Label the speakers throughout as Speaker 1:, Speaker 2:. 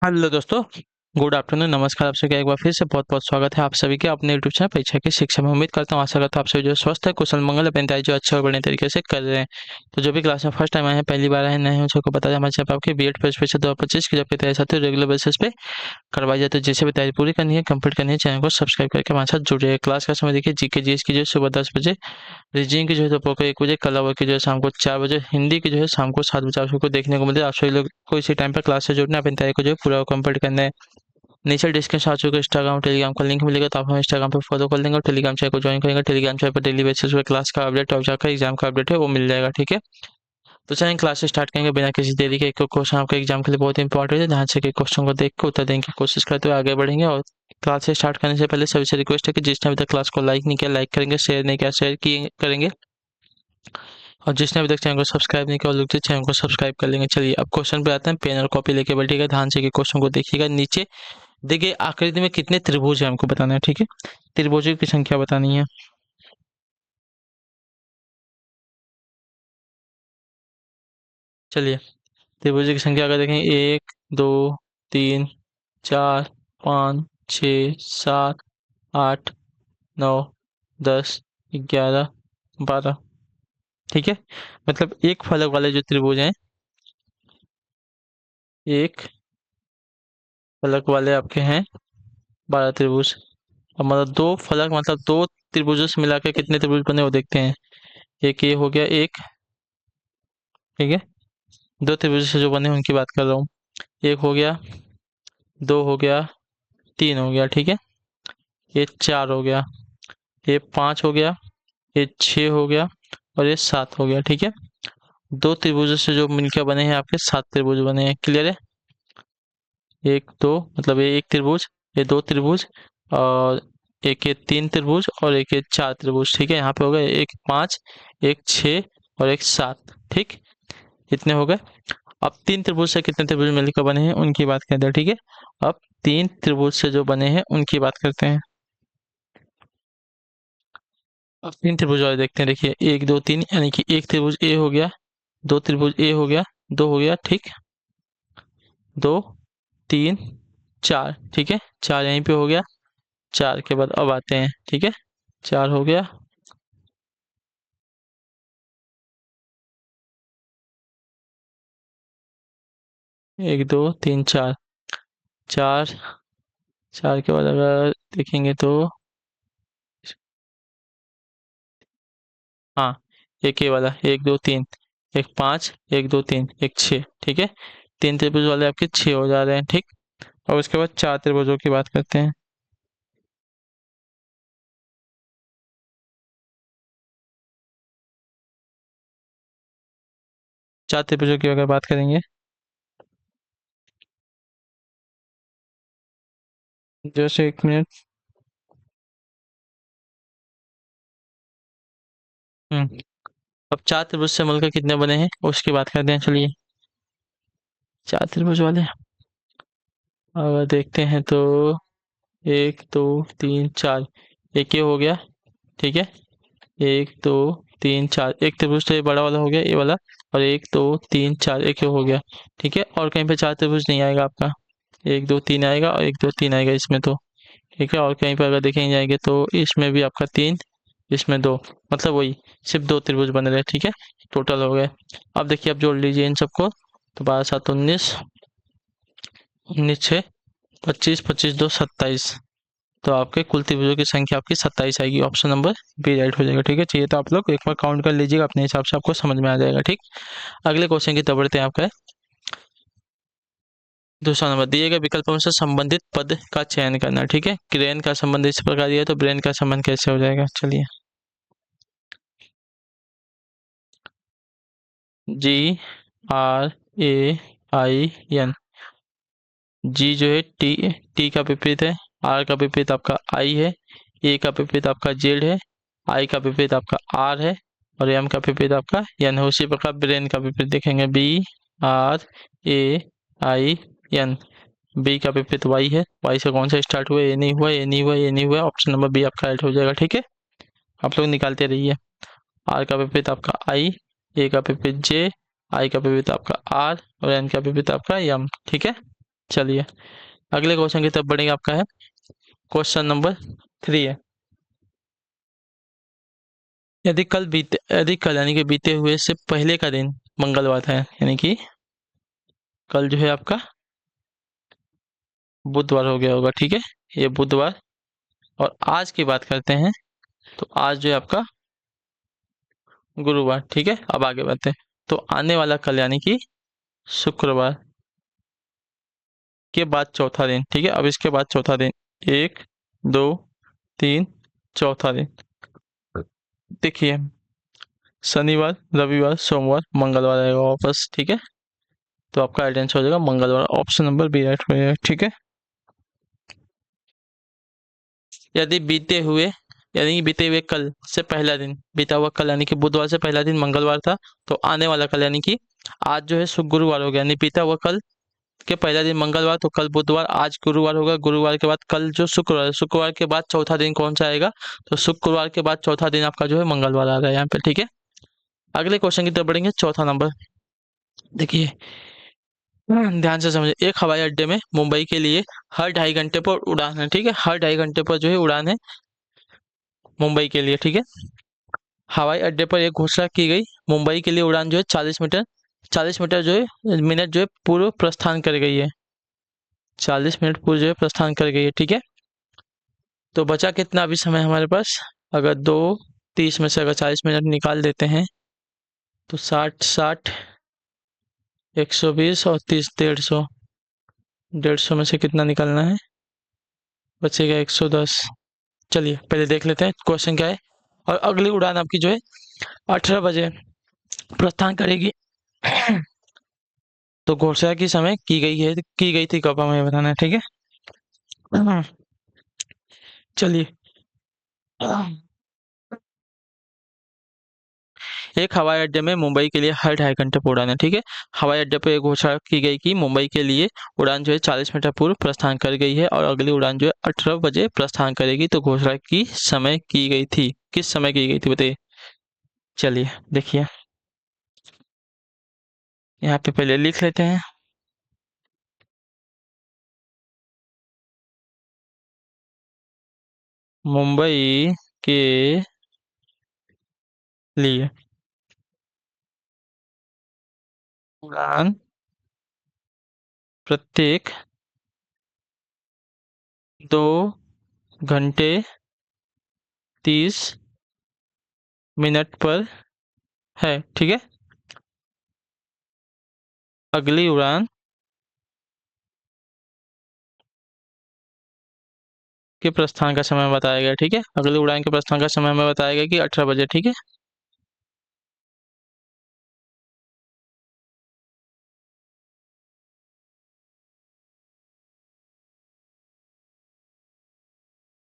Speaker 1: Hello दोस्तों। Good afternoon, नमस्कार। आप सभी का एक बार फिर से बहुत बहुत स्वागत है आप सभी के अपने यूट्यूब चैनल परीक्षा की शिक्षा में। उम्मीद करता हूँ, आशा करता हूँ आप सभी जो स्वस्थ है, कुशल मंगल अपनी तैयारी जो अच्छे और बढ़िया तरीके से कर रहे हैं। तो जो भी क्लास में फर्स्ट टाइम आए हैं, पहली बार आए हैं, नए हैं, सबको बता दें हमारे चैनल पर आपकी बीएड स्पेशल 2025 की जब की तैयारी साथ रेगुलर बेसिस पे करवाई जाती है। जैसे भी तैयारी पूरी करनी है, कंप्लीट करनी है, चैनल को सब्सक्राइब करके हमारे साथ जुड़े। क्लास का समय देखिए, जीके जीएस की जो है सुबह 10 बजे, रीजनिंग की जो है दोपहर को 1 बजे, कला वर्क की जो है शाम को 4 बजे, हिंदी की जो है शाम को 7 बजे आप सबको देखने को मिलता है। आप सभी लोग को इसी टाइम पर क्लास से जुड़ना है, अपनी तैयारी को जो है पूरा कंप्लीट करना है। नीचे डिस्क्रिप्शन आ चुका है इंस्टाग्राम टेलीग्राम का लिंक मिलेगा, तो आप हमें इंस्टाग्राम पे फॉलो कर लेंगे और टेलीग्राम चैनल को ज्वाइन करेंगे। टेलीग्राम चैनल पर डेली बेसिस पे क्लास का अपडेट और जाकर एग्जाम का अपडेट है वो मिल जाएगा, ठीक है। तो चलिए क्लास स्टार्ट करेंगे बिना किसी देरी के। एक क्वेश्चन आपके एग्जाम के लिए बहुत इंपॉर्टेंट है, ध्यान से के क्वेश्चन को देख कर उत्तर देने की कोशिश करते हुए आगे बढ़ेंगे। और क्लास से स्टार्ट करने से पहले सभी से रिक्वेस्ट है कि जिसने अभी तक क्लास को लाइक नहीं किया लाइक करेंगे, शेयर नहीं किया शेयर किए करेंगे, और जिसने अभी तक चैनल को सब्सक्राइब नहीं किया वो लोग तो चैनल को सब्सक्राइब कर लेंगे। चलिए अब क्वेश्चन पे आते हैं। पेन और कॉपी लेके बैठिएगा, ध्यान से कि क्वेश्चन को देखिएगा। नीचे देखिए आकृति में कितने त्रिभुज है हमको बताना है, ठीक है। त्रिभुजों की संख्या बतानी है। चलिए त्रिभुजों की संख्या अगर देखें, 1 2 3 4 5 6 7 8 9 10 11 12, ठीक है। मतलब एक फलक वाले जो त्रिभुज हैं, एक फलक वाले आपके हैं 12 त्रिभुज। अब मतलब दो फलक मतलब दो त्रिभुजों से मिला के कितने त्रिभुज बने वो देखते हैं। एक ये हो गया एक, ठीक है। दो त्रिभुज से जो बने हैं उनकी बात कर रहा हूँ। एक हो गया, दो हो गया, तीन हो गया, ठीक है। ये चार हो गया, ये पाँच हो गया, ये छः हो गया, और ये सात हो गया, ठीक है। दो त्रिभुजों से जो मिलकर बने हैं आपके सात त्रिभुज बने हैं, क्लियर है। एक दो मतलब ये एक त्रिभुज, ये दो त्रिभुज, और एक ये तीन त्रिभुज, और एक ये चार त्रिभुज, ठीक है। यहाँ पे हो गए एक पाँच, एक छः, और एक सात, ठीक। इतने हो गए। अब तीन त्रिभुज से कितने त्रिभुज मिलकर बने हैं उनकी बात करते हैं, ठीक है। अब तीन त्रिभुज से जो बने हैं उनकी बात करते हैं। अब तीन त्रिभुज वाले देखते हैं। देखिए एक दो तीन, यानी कि एक त्रिभुज ए हो गया, दो त्रिभुज ए हो गया, दो हो गया, ठीक। दो तीन चार, ठीक है। चार यहीं पे हो गया। चार के बाद अब आते हैं, ठीक है। चार हो गया, एक दो तीन चार, चार। चार के बाद अगर देखेंगे तो हाँ, एक ये वाला एक दो तीन, एक पाँच, एक दो तीन, एक छः, ठीक है। तीन त्रिभुज वाले आपके छः हो जा रहे हैं, ठीक। और उसके बाद चार त्रिभुजों की बात करते हैं। चार त्रिभुजों की अगर बात करेंगे, जैसे एक मिनट। अब चार त्रिभुज से मिलकर कितने बने हैं उसकी बात करते हैं, चलिए। चार त्रिभुज वाले अगर देखते हैं तो एक दो तीन चार, एक ये हो गया, ठीक है। एक दो तीन चार, एक त्रिभुज तो ये बड़ा वाला हो गया ये वाला, और एक दो तीन चार एक ये हो गया, ठीक है। और कहीं पे चार त्रिभुज नहीं आएगा आपका। एक दो तीन आएगा और एक दो तीन आएगा इसमें तो, ठीक है। और कहीं पर अगर देखेंगे जाएंगे तो इसमें भी आपका तीन, इसमें दो, मतलब वही सिर्फ दो त्रिभुज बन रहे, ठीक है। टोटल हो गए। अब देखिए, अब जोड़ लीजिए इन सबको। तो 12 7 19, 19 6 25, 25 2 27। तो आपके कुल त्रिभुजों की संख्या आपकी 27 आएगी। ऑप्शन नंबर बी राइट हो जाएगा, ठीक है। चाहिए तो आप लोग एक बार काउंट कर लीजिएगा, अपने हिसाब से आपको समझ में आ जाएगा, ठीक। अगले क्वेश्चन की तरफ बढ़ते हैं। आपका है दूसरा नंबर, दिए गए विकल्पों से संबंधित पद का चयन करना, ठीक है। क्रेन का संबंध इस प्रकार दिया है, तो ब्रेन का संबंध कैसे हो जाएगा, चलिए। जी आर ए आई एन। जी जो है टी, टी का विपरीत है। आर का विपरीत आपका आई है। ए का विपरीत आपका जेड है। आई का विपरीत आपका आर है। और एम का विपरीत आपका एन है। उसी प्रकार ब्रेन का विपरीत देखेंगे, B R A I N. B का विपरीत वाई है। वाई से कौन सा स्टार्ट हुआ, ए नहीं हुआ, ए नहीं हुआ, ए नहीं हुआ। ऑप्शन नंबर बी आपका राइट हो जाएगा, ठीक है। आप लोग निकालते रहिए। आर का विपरीत आपका आई, ए का विपरीत जे, आई का विपरीत आपका आर, और एन का विपरीत आपका एम, ठीक है। चलिए अगले क्वेश्चन की तरफ बढ़ेंगे। आपका है क्वेश्चन नंबर 3 है। यदि कल यानी कि बीते हुए से पहले का दिन मंगलवार था, यानी कि कल जो है आपका बुधवार हो गया होगा, ठीक है, ये बुधवार। और आज की बात करते हैं तो आज जो है आपका गुरुवार, ठीक है। अब आगे बढ़ते हैं। तो आने वाला कल यानी कि शुक्रवार के बाद चौथा दिन, ठीक है। अब इसके बाद चौथा दिन, एक, दो, तीन, चौथा दिन। देखिए शनिवार, रविवार, सोमवार, मंगलवार आएगा वापस, ठीक है। तो आपका राइट आंसर हो जाएगा मंगलवार, ऑप्शन नंबर बी राइट हो जाएगा, ठीक है। यदि बीते हुए यानी कि बीते हुए कल से पहला दिन, बीता हुआ कल यानी कि बुधवार से पहला दिन मंगलवार था, तो आने वाला कल यानी कि आज जो है गुरुवार हो गया, यानी बीता हुआ कल के पहला दिन मंगलवार, तो कल बुधवार, आज गुरुवार होगा। गुरुवार के बाद कल जो शुक्रवार है, शुक्रवार के बाद चौथा दिन कौन सा आएगा, तो शुक्रवार के बाद चौथा दिन आपका जो है मंगलवार आ रहा है यहाँ पे, ठीक है। अगले क्वेश्चन की तरफ बढ़ेंगे, चौथा नंबर। देखिए ध्यान से समझिए। एक हवाई अड्डे में मुंबई के लिए हर 2.5 घंटे पर उड़ान है, ठीक है। हर 2.5 घंटे पर जो है उड़ान है मुंबई के लिए, ठीक है। हवाई अड्डे पर एक घोषणा की गई, मुंबई के लिए उड़ान जो है 40 मीटर, 40 मीटर जो है मिनट जो है पूर्व प्रस्थान कर गई है, 40 मिनट पूर्व जो है प्रस्थान कर गई है, ठीक है। तो बचा कितना अभी समय हमारे पास, अगर 2:30 में से अगर 40 मिनट निकाल देते हैं तो 60, 120 और 30, 150, 150 में से कितना निकालना है, बचेगा 110। चलिए पहले देख लेते हैं क्वेश्चन क्या है। और अगली उड़ान आपकी जो है 18 बजे प्रस्थान करेगी। तो घोषणा की समय की गई थी कब, हमें बताना है, ठीक है। चलिए एक हवाई अड्डे में मुंबई के लिए हर 2.5 घंटे पर उड़ान है, ठीक है। हवाई अड्डे पर एक घोषणा की गई कि मुंबई के लिए उड़ान जो है 40 मीटर पूर्व प्रस्थान कर गई है और अगली उड़ान जो है 18 बजे प्रस्थान करेगी। तो घोषणा की समय की गई थी, किस समय की गई थी बताइए। चलिए देखिए यहाँ पे पहले लिख लेते हैं। मुंबई के लिए उड़ान प्रत्येक 2 घंटे 30 मिनट पर है, ठीक है। अगली उड़ान के प्रस्थान का समय बताया गया, ठीक है। अगली उड़ान के प्रस्थान का समय हमें बताया गया कि 18 बजे, ठीक है।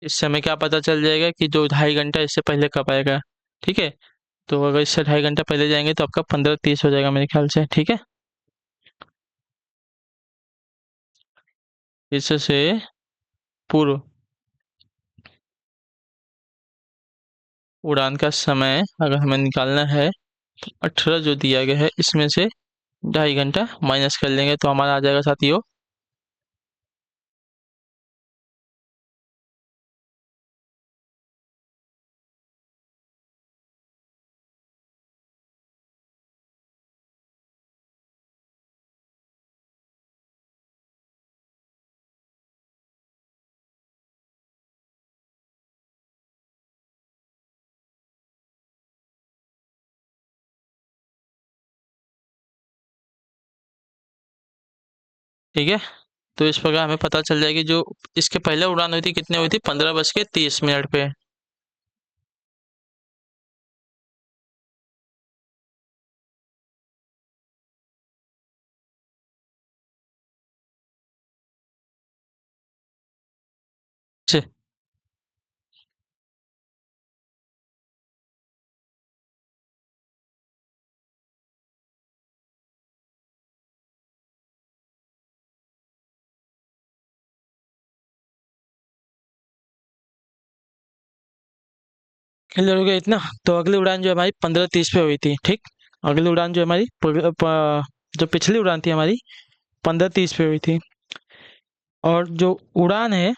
Speaker 1: इस समय क्या पता चल जाएगा कि जो 2.5 घंटा इससे पहले कब आएगा, ठीक है। तो अगर इससे 2.5 घंटा पहले जाएंगे तो आपका 15:30 हो जाएगा मेरे ख्याल से, ठीक है। इससे पूर्व उड़ान का समय अगर हमें निकालना है तो 18 जो दिया गया है इसमें से 2.5 घंटा माइनस कर लेंगे तो हमारा आ जाएगा साथियों ठीक है। तो इस प्रकार हमें पता चल जाएगी जो इसके पहले उड़ान हुई थी कितने हुई थी, 15:30 पे। क्लियर हो गया इतना। तो अगली उड़ान जो हमारी 15:30 पे हुई थी, ठीक। अगली उड़ान जो हमारी जो पिछली उड़ान थी हमारी 15:30 पे हुई थी। और जो उड़ान है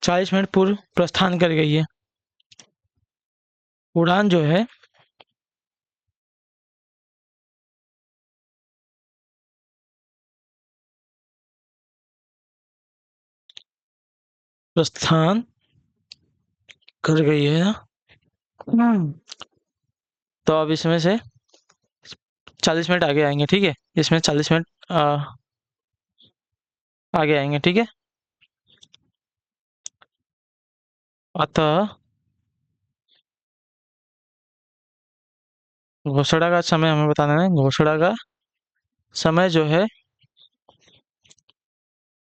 Speaker 1: 40 मिनट पूर्व प्रस्थान कर गई है। उड़ान जो है प्रस्थान कर गई है ना। तो अब इसमें से 40 मिनट आगे आएंगे, ठीक है। इसमें 40 मिनट आगे आएंगे, ठीक है। अतः घोषणा का समय हमें बताना है। घोषणा का समय जो है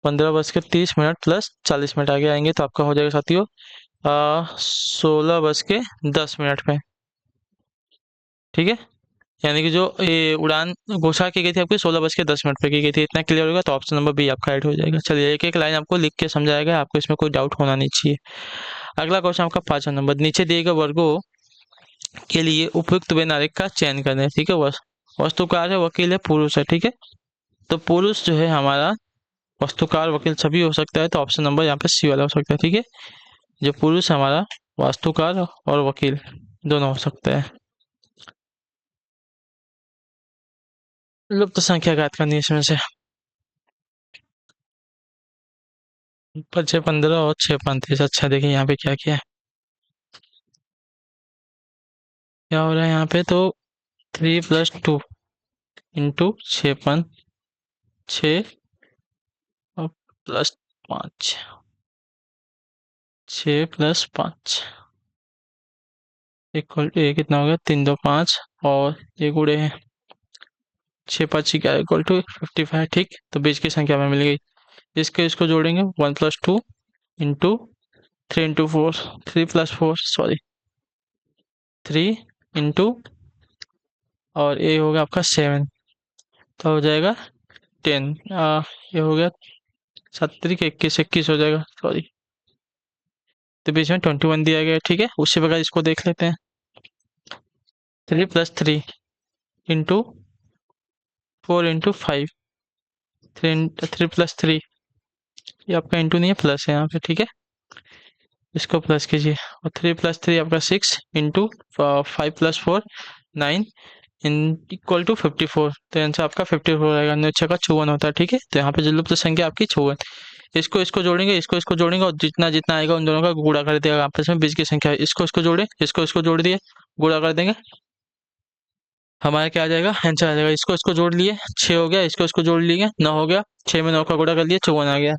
Speaker 1: 15 बज के 30 मिनट प्लस 40 मिनट आगे आएंगे तो आपका हो जाएगा साथियों 16 बज के 10 मिनट पे, ठीक है। यानी कि जो ये उड़ान घोषणा की गई थी आपकी 16 बज के 10 मिनट पे की गई थी। इतना क्लियर होगा तो ऑप्शन नंबर बी आपका राइट हो जाएगा। चलिए एक एक लाइन आपको लिख के समझाएगा, आपको इसमें कोई डाउट होना नहीं चाहिए। अगला क्वेश्चन आपका 5 नंबर, नीचे दिए गए वर्गों के लिए उपयुक्त वे नागरिक का चयन करें, ठीक है। वस्तुकार है, वकील है, पुरुष है, ठीक है। तो पुरुष जो है हमारा वास्तुकार वकील सभी हो सकता है, तो ऑप्शन नंबर यहाँ पे सी वाला हो सकता है, ठीक है। जो पुरुष हमारा वास्तुकार और वकील दोनों हो सकते हैं। लुप्त संख्या ज्ञात करनी है इसमें से। 5 6 15 और 6 35। अच्छा देखिए यहाँ पे क्या क्या है, क्या हो रहा है यहाँ पे। तो 3 + 2 इंटू 6 और +5, 6 + 5 इक्वल टू, ये कितना हो गया, 3 2 5 और ये गुड़े हैं 6 5 इक्वल टू 55, ठीक। तो बीच की संख्या में मिल गई। इसके इसको जोड़ेंगे 1 + 2 इंटू 3 × 4, 3 + 4 सॉरी 3 और ये हो गया आपका 7, तो हो जाएगा 10। ये हो गया 7 × 21 21 हो जाएगा, सॉरी। तो बीच में 21 दिया गया, ठीक है। उसी प्रकार इसको देख लेते हैं। 3 + 3 इंटू 4 × 5, 3 + 3, ये आपका इंटू नहीं है प्लस है यहाँ पे, ठीक है। इसको प्लस कीजिए और 3 + 3 आपका 6 इंटू 5 + 4 9 इन इक्वल टू 54। तो आंसर आपका 54 आएगा। 9 × 6 = 54 होता है, ठीक है। तो यहाँ पे जो लुप्त संख्या आपकी 54। इसको इसको जोड़ेंगे, इसको इसको जोड़ेंगे और जितना जितना आएगा उन दोनों का गुणा कर देगा आपस में। बीच की संख्या है, इसको इसको जोड़े, इसको इसको जोड़ दिए, गुणा कर देंगे, हमारा क्या आ जाएगा, आंसर आ जाएगा। इसको इसको जोड़ लिए 6 हो गया, इसको इसको जोड़ लिए 9 हो गया, 6 में 9 का गुणा कर लिए 54 आ गया।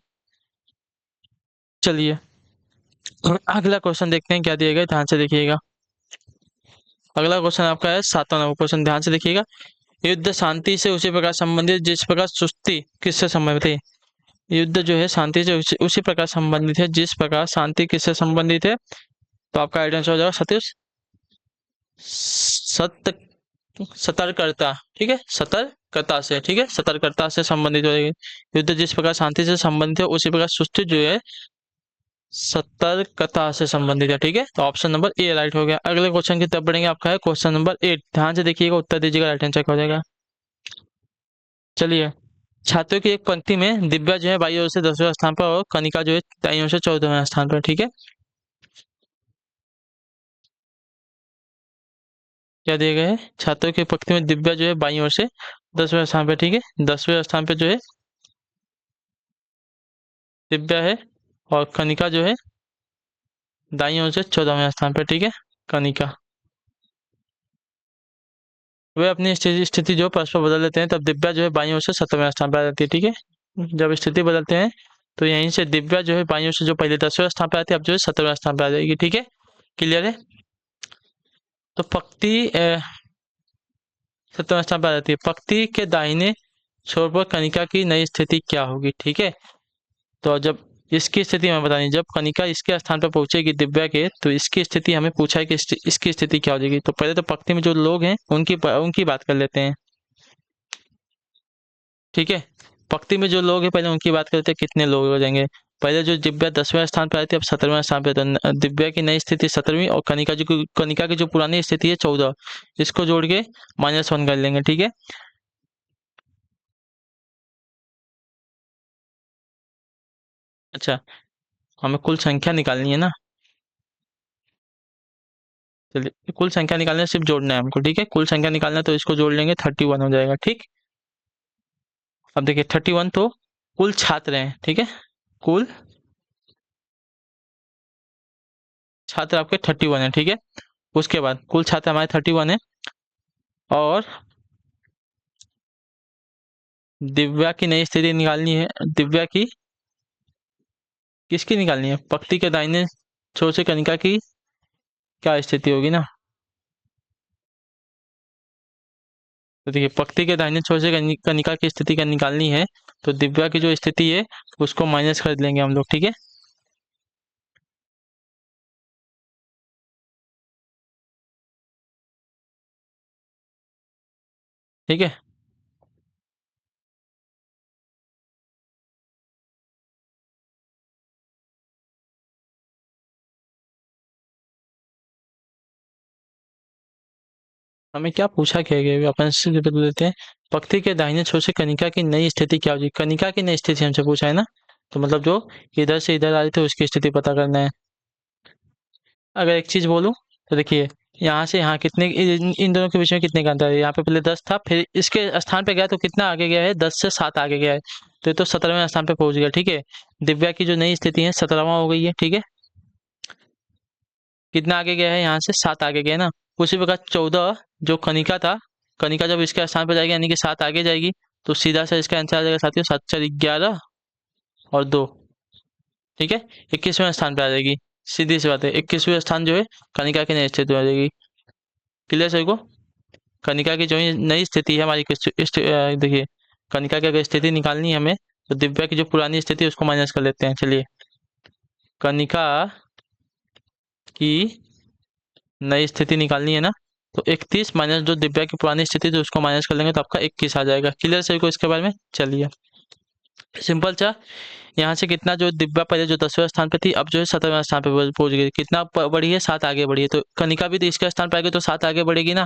Speaker 1: चलिए अगला क्वेश्चन देखते हैं क्या दिया गया, ध्यान से देखिएगा। अगला क्वेश्चन आपका है 7वां क्वेश्चन, ध्यान से देखिएगा। युद्ध शांति से उसी प्रकार संबंधित जिस प्रकार सुस्ती किससे संबंधित है। युद्ध जो है शांति से उसी प्रकार संबंधित है जिस प्रकार शांति किससे संबंधित है। तो आपका राइट आंसर हो जाएगा सतीश सत्य सतर्कता, ठीक है। सतर्कता से, ठीक है, सतर्कता से संबंधित हो जाएगी। युद्ध जिस प्रकार शांति से संबंधित है उसी प्रकार सुस्ती जो है सतर्कता से संबंधित है, ठीक है। तो ऑप्शन नंबर ए राइट हो गया। अगले क्वेश्चन की तरफ बढ़ेंगे, आपका है क्वेश्चन नंबर 8, ध्यान से देखिएगा, उत्तर दीजिएगा, राइट आंसर क्या हो जाएगा। चलिए, छात्रों की एक पंक्ति में दिव्या जो है बाई ओर से 10वें स्थान पर और कनिका जो है दाईं ओर से 14वें स्थान पर, ठीक है। क्या दिए गए हैं, छात्रों की पंक्ति में दिव्या जो है बाईं ओर से 10वें स्थान पर, ठीक है। 10वें स्थान पर जो है दिव्या है और कनिका जो है दाईं ओर से 14वें स्थान पर, ठीक है। कनिका वे अपनी स्थिति जो परस्पर बदल लेते हैं तब दिव्या जो है बाईं ओर से 7वें स्थान पर आ जाती है, ठीक है। जब स्थिति बदलते हैं तो यहीं से दिव्या जो है बाईं ओर से जो पहले 10वें स्थान पर आती है अब जो है 7वें स्थान पर आ जाएगी, ठीक है। क्लियर है। तो पंक्ति 7वें स्थान पर आ जाती है। पंक्ति के दाहिने छोर पर कनिका की नई स्थिति क्या होगी, ठीक है। तो जब इसकी स्थिति हमें बतानी, जब कनिका इसके स्थान पर पहुंचेगी दिव्या के, तो इसकी स्थिति हमें पूछा है कि इसकी स्थिति क्या हो जाएगी। तो पहले तो पंक्ति में जो लोग हैं उनकी बात कर लेते हैं, ठीक है। पंक्ति में जो लोग हैं पहले उनकी बात करते हैं, कितने लोग हो जाएंगे। पहले जो दिव्या 10वें स्थान पर आई थी अब 17वें स्थान पे, तो दिव्या की नई स्थिति 17वीं और कनिका की जो पुरानी स्थिति है 14, इसको जोड़ के -1 कर लेंगे, ठीक है। अच्छा, हमें कुल संख्या निकालनी है ना। चलिए, कुल संख्या निकालने सिर्फ जोड़ना है हमको, ठीक है। कुल संख्या निकालना है तो इसको जोड़ लेंगे, 31 हो जाएगा, ठीक। अब देखिए 31 तो कुल छात्र हैं, ठीक है। कुल छात्र आपके 31 है, ठीक है। उसके बाद कुल छात्र हमारे 31 है, और दिव्या की नई स्थिति निकालनी है। दिव्या की किसकी निकालनी है? पक्ति के दाहिने छोर से कनिका की क्या स्थिति होगी ना। तो देखिए पक्ति के दाहिने छोर से कनिका की स्थिति का निकालनी है, तो दिव्या की जो स्थिति है उसको माइनस कर लेंगे हम लोग, ठीक है। ठीक है। हमें क्या पूछा क्या गया है? अपन से बदल देते हैं। पक्ति के दाहिने छोर से कनिका की नई स्थिति क्या होगी? कनिका की नई स्थिति हमसे पूछा है ना। तो मतलब जो इधर से इधर आ रहे थे उसकी स्थिति पता करना है। अगर एक चीज बोलूं तो देखिए, यहाँ से यहाँ कितने, इन दोनों के बीच में कितने का अंतर है? यहाँ पे पहले 10 था, फिर इसके स्थान पे गया तो कितना आगे गया है? 10 से 7 आगे गया है, तो ये तो 17वें स्थान पे पहुंच गया, ठीक है। दिव्या की जो नई स्थिति है 17वां हो गई है, ठीक है। कितना आगे गया है? यहाँ से 7 आगे गया है ना। उसी प्रकार 14 जो कनिका था, कनिका जब इसके स्थान पर जाएगी यानी कि 7 आगे जाएगी, तो सीधा से इसका आंसर आ जाएगा साथियों, 7 4 11 और 2, ठीक है। 21वें स्थान पे आ जाएगी। सीधी सी बात है, 21वें स्थान जो है कनिका की नई स्थिति में आ जाएगी। क्लियर सभी को? कनिका की जो ये नई स्थिति है हमारी देखिए, कनिका की अगर स्थिति निकालनी है हमें, तो दिव्या की जो पुरानी स्थिति है उसको माइनस कर लेते हैं। चलिए, कनिका की नई स्थिति निकालनी है ना, तो 31 माइनस जो दिव्या की पुरानी स्थिति थी उसको माइनस कर लेंगे तो आपका 21 आ जाएगा। क्लियर सभी को इसके बारे में? चलिए, सिंपल सा। यहाँ से कितना, जो दिव्या पहले जो 10वें स्थान पे थी अब जो है 17वें स्थान पे पहुंच गई। कितना बढ़ी है? 7 आगे बढ़ी है, तो कनिका भी तो इसका स्थान पे आएगी तो 7 आगे बढ़ेगी ना।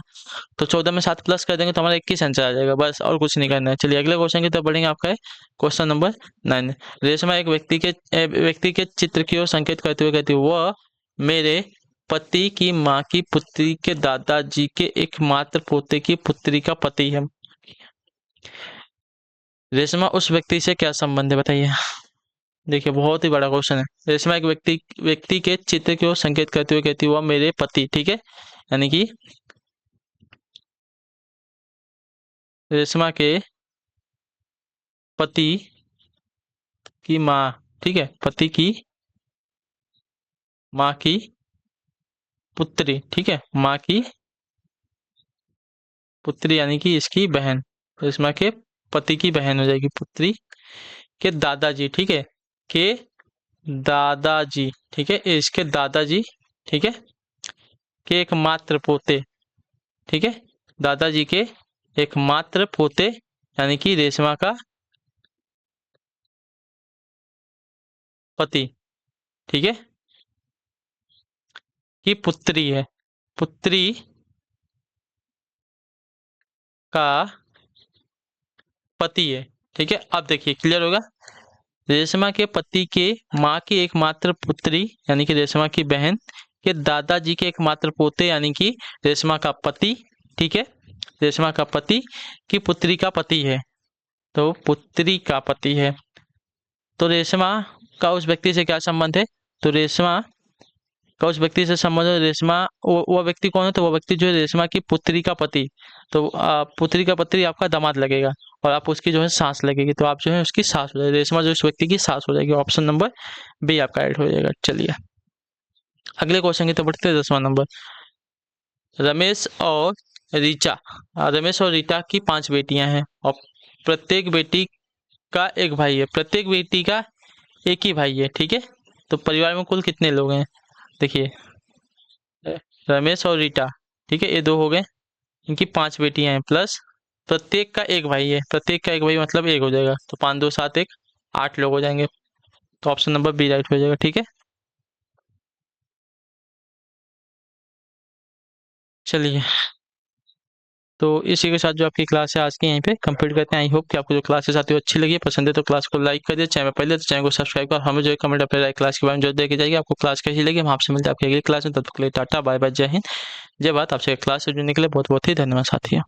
Speaker 1: तो 14 में 7 प्लस कर देंगे तो हमारा 21 आंसर आ जाएगा, बस और कुछ नहीं करना है। चलिए अगले क्वेश्चन की तरफ बढ़ेंगे। आपका है क्वेश्चन नंबर 9। रेशमा एक व्यक्ति के चित्र की ओर संकेत करते हुए कहती है, वह मेरे पति की माँ की पुत्री के दादाजी के एकमात्र पोते की पुत्री का पति है। रेशमा उस व्यक्ति से क्या संबंध है बताइए। देखिए बहुत ही बड़ा क्वेश्चन है। रेशमा एक व्यक्ति व्यक्ति के चित्र की ओर संकेत करते हुए कहती है, वह मेरे पति, ठीक है। यानी कि रेशमा के पति की माँ, ठीक है, पति की माँ की पुत्री, ठीक है, माँ की पुत्री यानी कि इसकी बहन, रेशमा के पति की बहन हो जाएगी पुत्री के दादाजी, ठीक है, के दादाजी, ठीक है, इसके दादाजी, ठीक है, के एकमात्र पोते, ठीक है, दादाजी के एकमात्र पोते यानी कि रेशमा का पति, ठीक है, की पुत्री है, पुत्री का पति है, ठीक है। अब देखिए क्लियर होगा। रेशमा के पति के माँ की एकमात्र पुत्री यानी कि रेशमा की बहन के दादाजी के एकमात्र पोते यानी कि रेशमा का पति, ठीक है, रेशमा का पति की पुत्री का पति है, तो पुत्री का पति है। तो रेशमा का उस व्यक्ति से क्या संबंध है? तो रेशमा का उस व्यक्ति से संबंध है, रेशमा वह व्यक्ति कौन है? तो वह व्यक्ति जो है रेशमा की पुत्री का पति, तो पुत्री का पति आपका दामाद लगेगा, और आप उसकी जो है सास लगेगी, तो आप जो है उसकी सास हो जाएगी। रेशमा जो उस व्यक्ति की सास हो जाएगी। ऑप्शन नंबर बी आपका ऐड हो जाएगा। चलिए अगले क्वेश्चन की तो बढ़ते हैं। 10वां नंबर, रमेश और रीचा। रमेश और रीटा की 5 बेटियां हैं और प्रत्येक बेटी का एक भाई है, प्रत्येक बेटी का एक ही भाई है, ठीक है। तो परिवार में कुल कितने लोग हैं? देखिए, रमेश और रीटा, ठीक है, ये 2 हो गए, इनकी 5 बेटियां हैं, प्लस प्रत्येक का एक भाई है, प्रत्येक का एक भाई मतलब एक हो जाएगा, तो 5 2 7 1 8 लोग हो जाएंगे। तो ऑप्शन नंबर बी राइट हो जाएगा, ठीक है। चलिए, तो इसी के साथ जो आपकी क्लास है आज की यहीं पे कंप्लीट करते हैं। आई होप कि आपको जो क्लासेस आती है अच्छी लगी, पसंद है तो क्लास को लाइक कर दिए, चैनल पहले तो चैनल को सब्सक्राइब कर, हमें जो है कमेंट अपने क्लास के बारे में जो देके जाइए आपको क्लास कैसी लगी। हम आपसे मिलते हैं आपकी अगली क्लास में, तब तक के लिए टाटा बाय बाय, जय हिंद, जय भारत। आपसे क्लास से जुड़ने के लिए बहुत बहुत ही धन्यवाद साथियों।